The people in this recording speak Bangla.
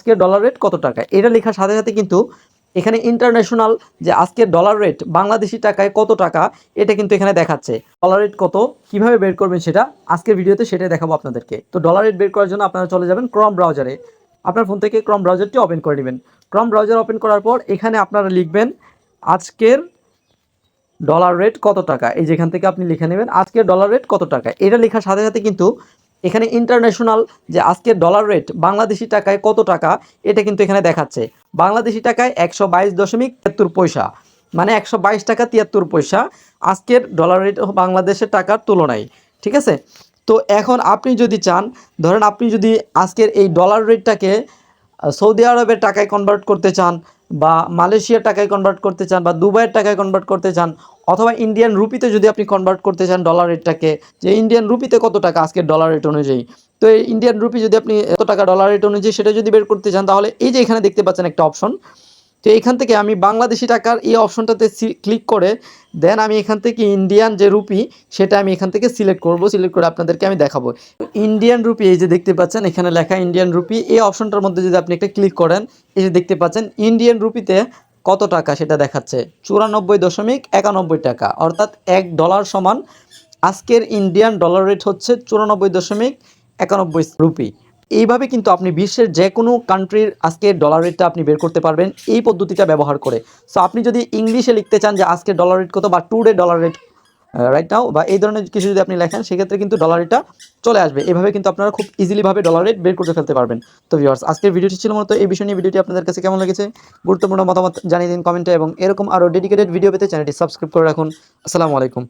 আজকের ডলার রেট কত টাকা, এটা লেখার সাথে সাথে কিন্তু এখানে ইন্টারন্যাশনাল যে আজকের ডলার রেট বাংলাদেশি টাকায় কত টাকা এটা কিন্তু এখানে দেখাচ্ছে। ডলার রেট কত কিভাবে বের করবেন সেটা আজকের ভিডিওতে সেটাই দেখাবো আপনাদেরকে। তো ডলার রেট বের করার জন্য আপনারা চলে যাবেন ক্রম ব্রাউজারে। আপনার ফোন থেকে ক্রম ব্রাউজারটি ওপেন করে নেবেন। ক্রম ব্রাউজার ওপেন করার পর এখানে আপনারা লিখবেন আজকের ডলার রেট কত টাকা। এই যেখান থেকে আপনি লিখে নেবেন আজকের ডলার রেট কত টাকা, এটা লেখার সাথে সাথে কিন্তু এখানে ইন্টারন্যাশনাল যে আজকের ডলার রেট বাংলাদেশি টাকায় কত টাকা এটা কিন্তু এখানে দেখাচ্ছে। বাংলাদেশি টাকায় 122.73 পয়সা, মানে 122 টাকা 73 পয়সা আজকের ডলার রেট বাংলাদেশের টাকার তুলনায়। ঠিক আছে, তো এখন আপনি যদি চান, ধরেন আপনি যদি আজকের এই ডলার রেটটাকে সৌদি আরবের টাকায় কনভার্ট করতে চান, বা মালয়েশিয়ার টাকায় কনভার্ট করতে চান, বা দুবাইয়ের টাকায় কনভার্ট করতে চান, অথবা ইন্ডিয়ান রুপিতে যদি আপনি কনভার্ট করতে চান ডলার রেটটাকে, যে ইন্ডিয়ান রুপিতে কত টাকা আজকের ডলার রেট অনুযায়ী, তো এই ইন্ডিয়ান রুপি যদি আপনি কত টাকা ডলার রেট অনুযায়ী সেটা যদি বের করতে চান, তাহলে এই যে এখানে দেখতে পাচ্ছেন একটা অপশন, তো এইখান থেকে আমি বাংলাদেশি টাকার এই অপশনটাতে ক্লিক করে দেন আমি এখান থেকে ইন্ডিয়ান যে রুপি সেটা আমি এখান থেকে সিলেক্ট করব। সিলেক্ট করে আপনাদেরকে আমি দেখাবো ইন্ডিয়ান রুপি। এই যে দেখতে পাচ্ছেন এখানে লেখা ইন্ডিয়ান রুপি, এই অপশনটার মধ্যে যদি আপনি একটা ক্লিক করেন, এই যে দেখতে পাচ্ছেন ইন্ডিয়ান রুপিতে কত টাকা সেটা দেখাচ্ছে 94.91 টাকা, অর্থাৎ $1 সমান আজকের ইন্ডিয়ান ডলার রেট হচ্ছে 94.91 রুপি। এইভাবে কিন্তু আপনি বিশ্বের যে কোনো কান্ট্রির আজকের ডলার রেটটা আপনি বের করতে পারবেন এই পদ্ধতিটা ব্যবহার করে। সো আপনি যদি ইংলিশে লিখতে চান যে আজকের ডলার রেট কত, বা today dollar rate right now, বা এই ধরনের কিছু যদি আপনি লেখেন সেক্ষেত্রে কিন্তু ডলার রেটটা চলে আসবে। এভাবে কিন্তু আপনারা খুব ইজিলিভাবে ডলার রেট বের করে ফেলতে পারবেন। তো ভিউয়ার্স, আজকের ভিডিওটি ছিল মূলত এই বিষয় নিয়ে। ভিডিওটি আপনাদের কাছে কেমন লেগেছে গুরুত্বপূর্ণ মতামত জানিয়ে দিন কমেন্টে, এবং এরকম আরও ডেডিকেটেড ভিডিও পেতে চ্যানেলটি সাবস্ক্রাইব করে রাখুন। আসসালামু আলাইকুম।